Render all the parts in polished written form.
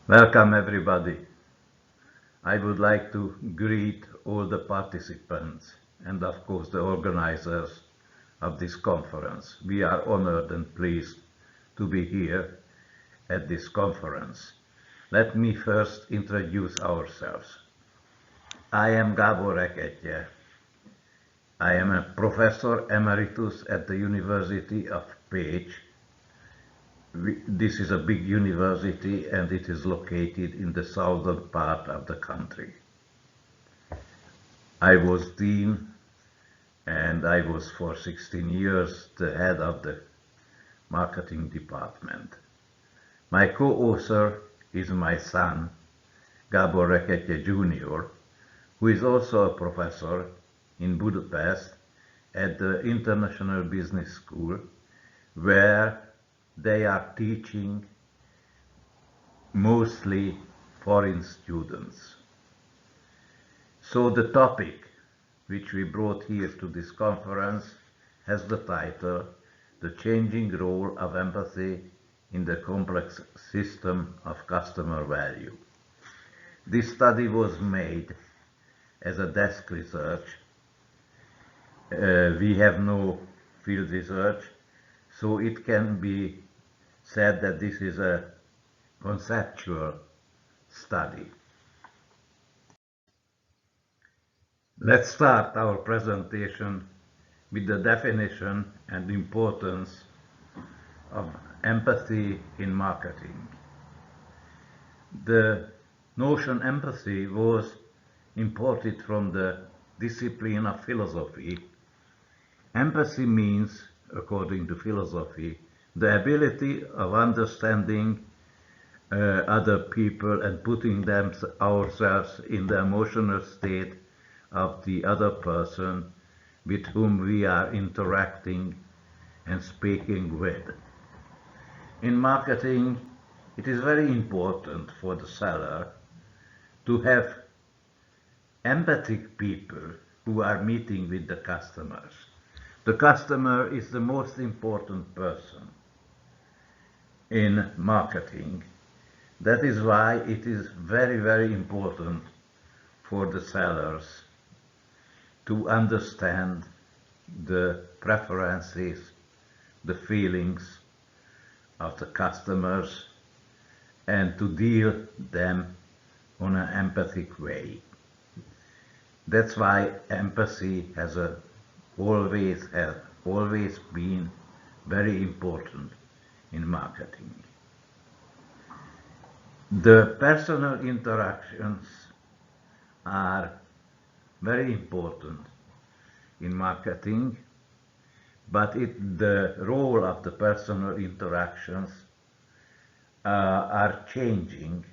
Welcome everybody. I would like to greet all the participants and of course the organizers of this conference. We are honored and pleased to be here at this conference. Let me first introduce ourselves. I am Gábor Rekettye. I am a professor emeritus at the University of Pécs. This is a big university and it is located in the southern part of the country. I was dean and I was for 16 years the head of the marketing department. My co-author is my son, Gábor Rekettye Jr., who is also a professor in Budapest at the International Business School, where they are teaching mostly foreign students. So the topic which we brought here to this conference has the title, The Changing Role of Empathy in the Complex System of Customer Value. This study was made as a desk research. We have no field research, so it can be said that this is a conceptual study. Let's start our presentation with the definition and importance of empathy in marketing. The notion empathy was imported from the discipline of philosophy. Empathy means, according to philosophy, the ability of understanding other people and putting ourselves in the emotional state of the other person with whom we are interacting and speaking with. In marketing, it is very important for the seller to have empathic people who are meeting with the customers. The customer is the most important person in marketing. That is why it is very, very important for the sellers to understand the preferences, the feelings of the customers and to deal them on an empathic way. That's why empathy has always been very important in marketing. The personal interactions are very important in marketing, but the role of the personal interactions are changing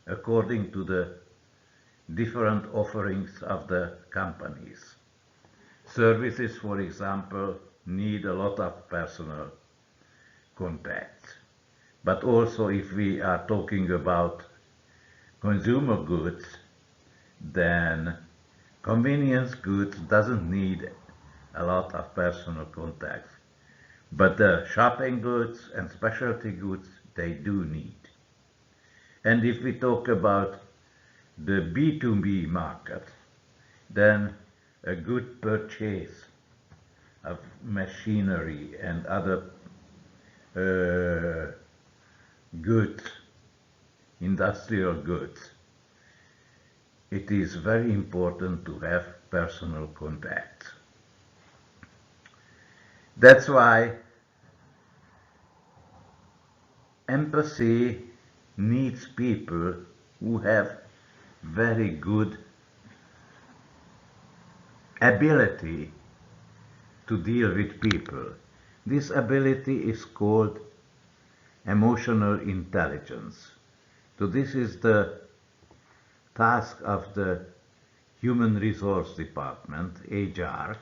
according to the different offerings of the companies. Services, for example, need a lot of personal contact. But also if we are talking about consumer goods, then convenience goods doesn't need a lot of personal contacts. But the shopping goods and specialty goods, they do need. And if we talk about the B2B market, then a good purchase of machinery and other goods, industrial goods, it is very important to have personal contact. That's why empathy needs people who have very good ability to deal with people. This ability is called emotional intelligence. So this is the task of the Human Resource Department, HR,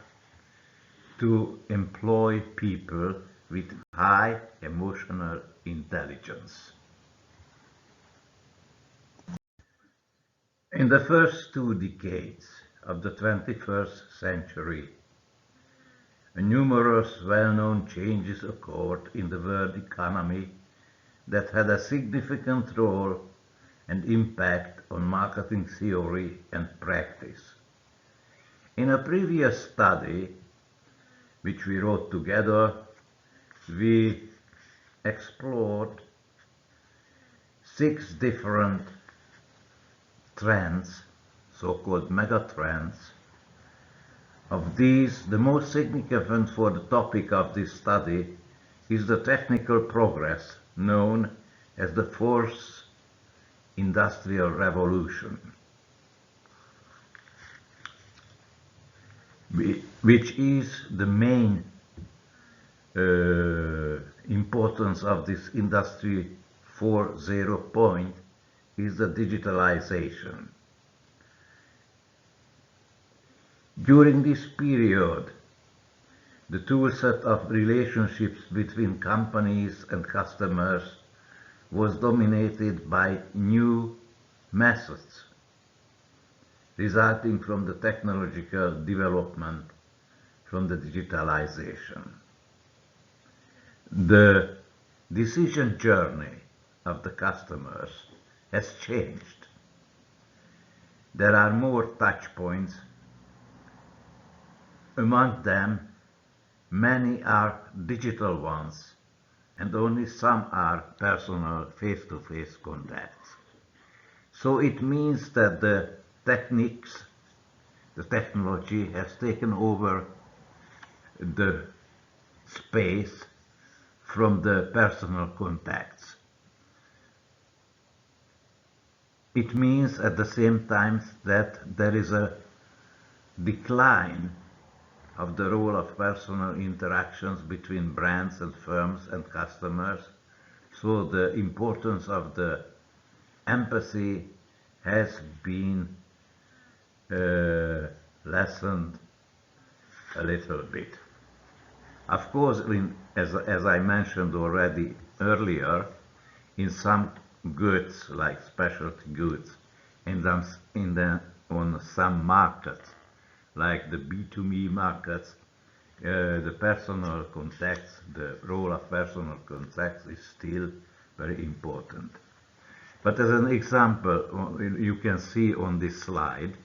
to employ people with high emotional intelligence. In the first 2 decades of the 21st century, numerous well-known changes occurred in the world economy that had a significant role and impact on marketing theory and practice. In a previous study, which we wrote together, we explored 6 different trends, so-called megatrends. Of these, the most significant for the topic of this study is the technical progress known as the Fourth Industrial Revolution, which is the main importance of this Industry 4.0 point is the digitalization. During this period, the toolset of relationships between companies and customers was dominated by new methods resulting from the technological development from the digitalization. The decision journey of the customers has changed. There are more touch points. Among them, many are digital ones, and only some are personal face-to-face contacts. So it means that the technology has taken over the space from the personal contacts. It means at the same time that there is a decline of the role of personal interactions between brands and firms and customers, so the importance of the empathy has been lessened a little bit. Of course, as I mentioned already earlier, in some goods, like specialty goods, and on some markets, like the B2B markets, the personal contacts, the role of personal contacts is still very important. But as an example, you can see on this slide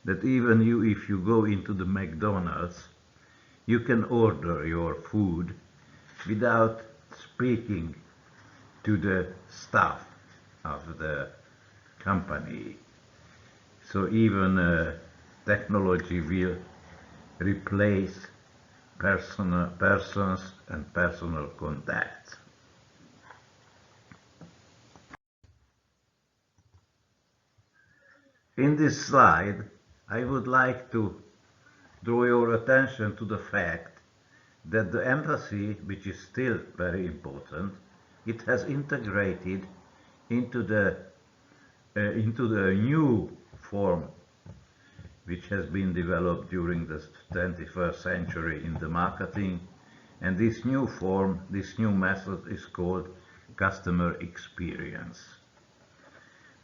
that even if you go into the McDonald's, you can order your food without speaking to the staff of the company. So even technology will replace persons and personal contacts. In this slide, I would like to draw your attention to the fact that the empathy, which is still very important, it has integrated into the new form which has been developed during the 21st century in the marketing, and this new form, this new method is called customer experience.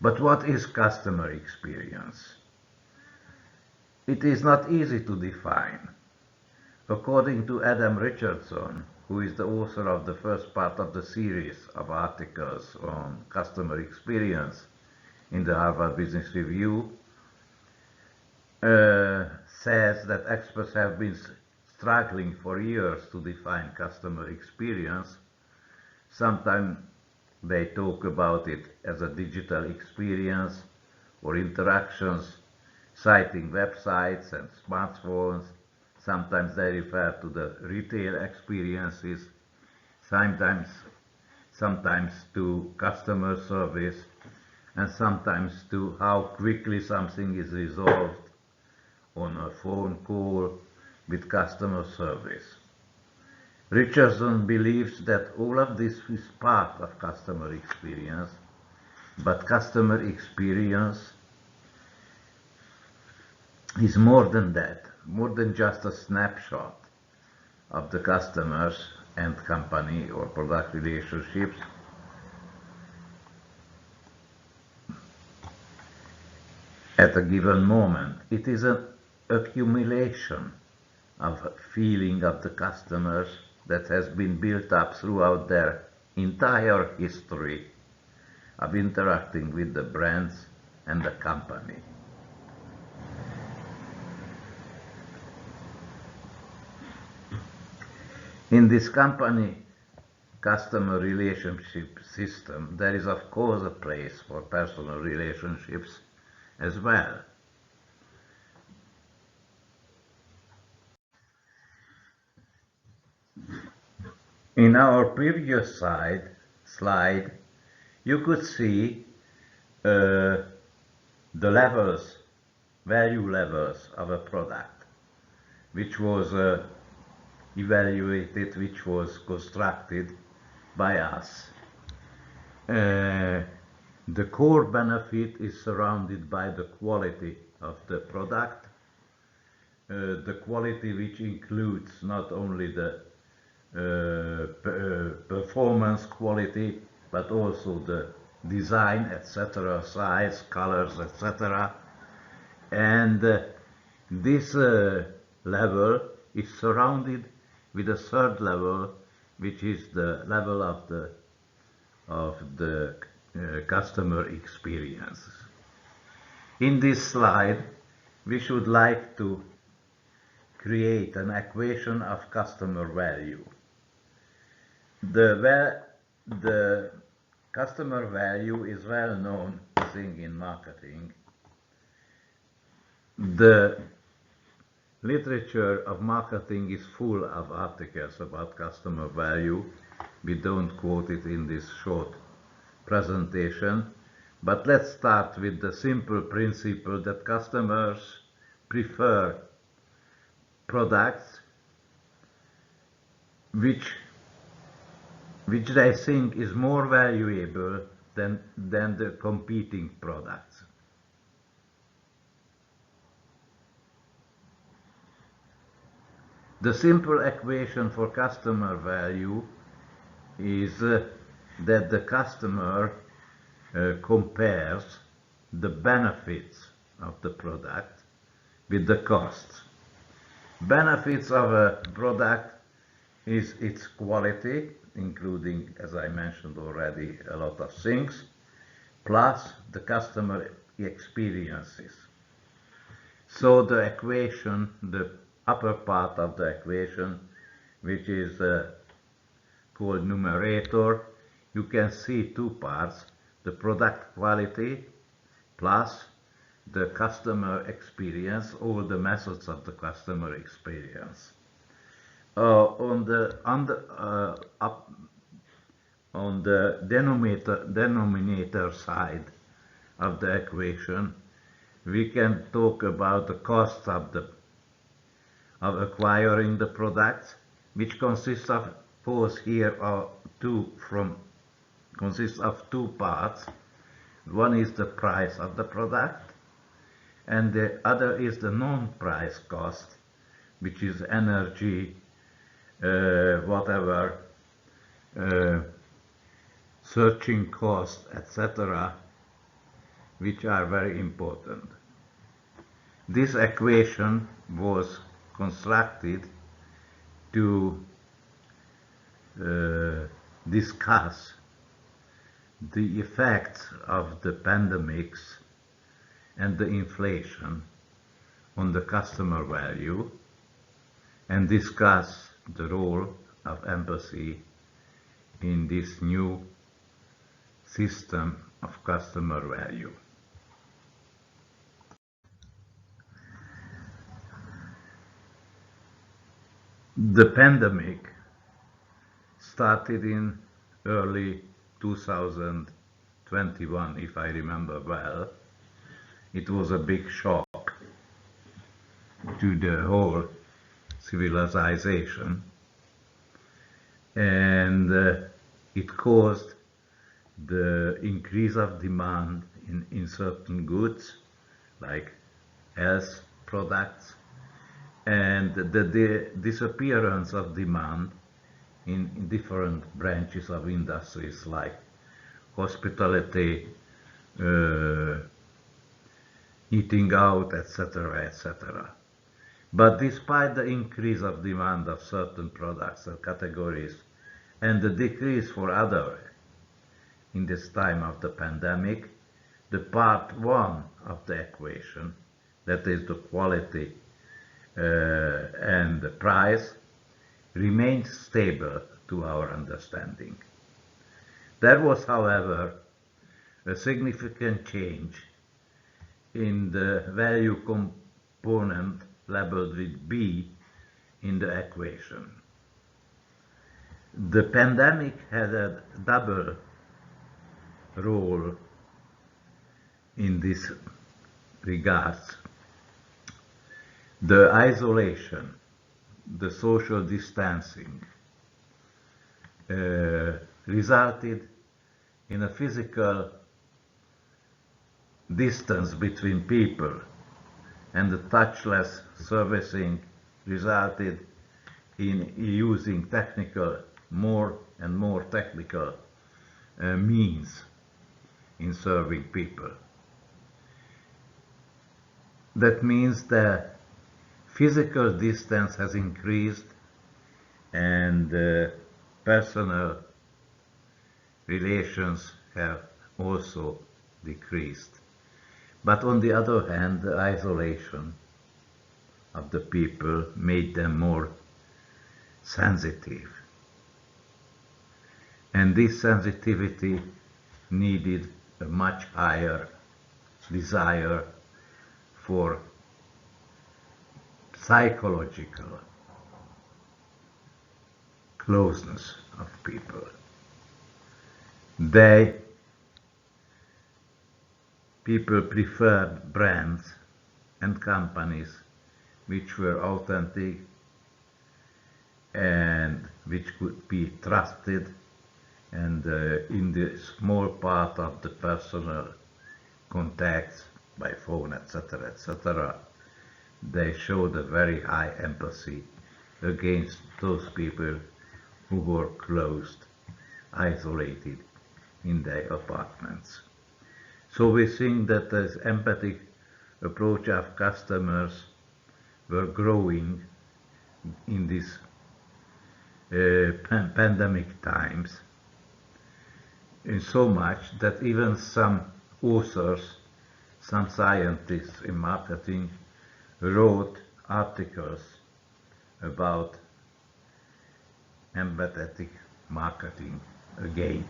But what is customer experience? It is not easy to define. According to Adam Richardson, who is the author of the first part of the series of articles on customer experience in the Harvard Business Review, says that experts have been struggling for years to define customer experience. Sometimes they talk about it as a digital experience or interactions, citing websites and smartphones. Sometimes they refer to the retail experiences, sometimes to customer service, and sometimes to how quickly something is resolved on a phone call with customer service. Richardson believes that all of this is part of customer experience, but customer experience is more than that, more than just a snapshot of the customers and company or product relationships. At a given moment, it is an accumulation of a feeling of the customers that has been built up throughout their entire history of interacting with the brands and the company. In this company customer relationship system, there is of course a place for personal relationships as well. In our previous slide, you could see the value levels of a product, which was evaluated, which was constructed by us. The core benefit is surrounded by the quality of the product, the quality which includes not only the performance quality, but also the design, etc., size, colors, etc. And this level is surrounded with a third level, which is the level of the customer experience. In this slide, we should like to create an equation of customer value. The customer value is well-known thing in marketing. The literature of marketing is full of articles about customer value. We don't quote it in this short presentation, but let's start with the simple principle that customers prefer products which they think is more valuable than the competing products. The simple equation for customer value is that the customer compares the benefits of the product with the costs. Benefits of a product is its quality, including, as I mentioned already, a lot of things, plus the customer experiences. So the equation, the upper part of the equation, which is called numerator, you can see two parts: the product quality plus the customer experience, all the methods of the customer experience. On the denominator side of the equation, we can talk about the cost of acquiring the products, which consists of, consists of two parts. One is the price of the product, and the other is the non-price cost, which is energy, searching costs, etc., which are very important. This equation was constructed to discuss the effects of the pandemics and the inflation on the customer value, and discuss the role of empathy in this new system of customer value. The pandemic started in early 2021, if I remember well. It was a big shock to the whole civilization, and it caused the increase of demand in certain goods like health products, and the disappearance of demand in different branches of industries like hospitality, eating out, etc., etc. But despite the increase of demand of certain products and categories and the decrease for other, in this time of the pandemic, the part one of the equation, that is the quality and the price, remains stable to our understanding. There was, however, a significant change in the value component labeled with B in the equation. The pandemic had a double role in this regards. The isolation, the social distancing, resulted in a physical distance between people, and the touchless servicing resulted in using more and more technical means in serving people. That means the physical distance has increased and personal relations have also decreased. But on the other hand, the isolation of the people made them more sensitive. And this sensitivity needed a much higher desire for psychological closeness of people. People preferred brands and companies which were authentic and which could be trusted, and in the small part of the personal contacts by phone, etc., etc., they showed a very high empathy against those people who were closed, isolated in their apartments. So we think that this empathic approach of customers were growing in these pandemic times, in so much that even some authors, some scientists in marketing wrote articles about empathetic marketing again.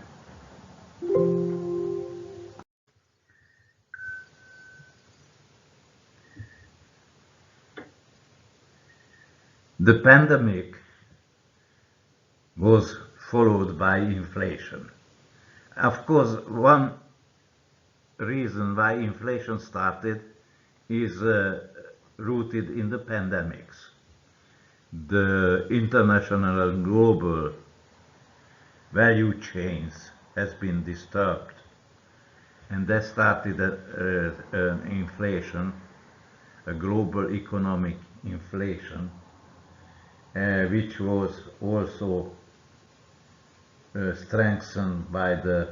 The pandemic was followed by inflation. Of course, one reason why inflation started is rooted in the pandemics. The international and global value chains has been disturbed, and that started an inflation, a global economic inflation, which was also strengthened by the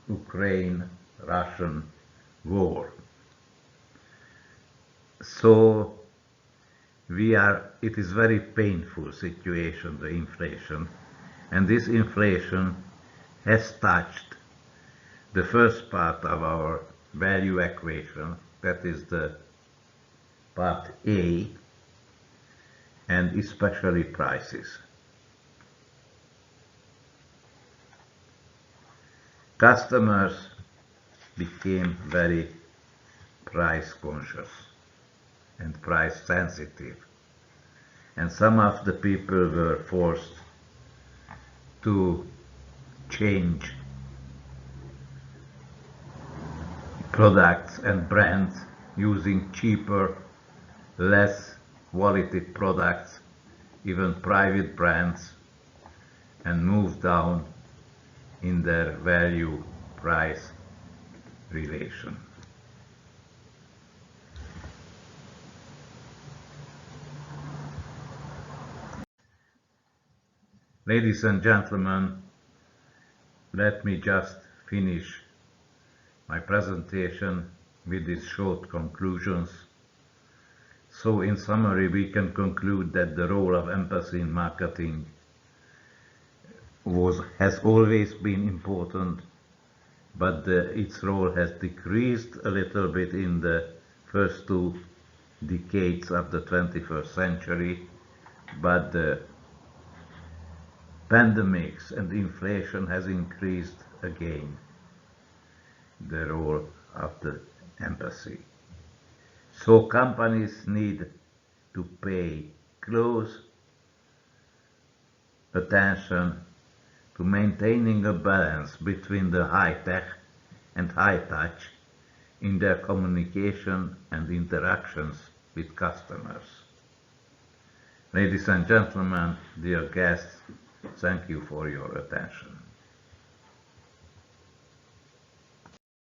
Ukraine-Russian war. So it is very painful situation, the inflation, and this inflation has touched the first part of our value equation, that is the part A, and especially prices. Customers became very price conscious and price sensitive, and some of the people were forced to change products and brands using cheaper, less quality products, even private brands, and move down in their value-price relation. Ladies and gentlemen, let me just finish my presentation with these short conclusions. So in summary, we can conclude that the role of empathy in marketing has always been important, but its role has decreased a little bit in the first 2 decades of the 21st century, but the pandemics and inflation has increased again the role of the embassy. So companies need to pay close attention to maintaining a balance between the high tech and high touch in their communication and interactions with customers. Ladies and gentlemen, dear guests, thank you for your attention.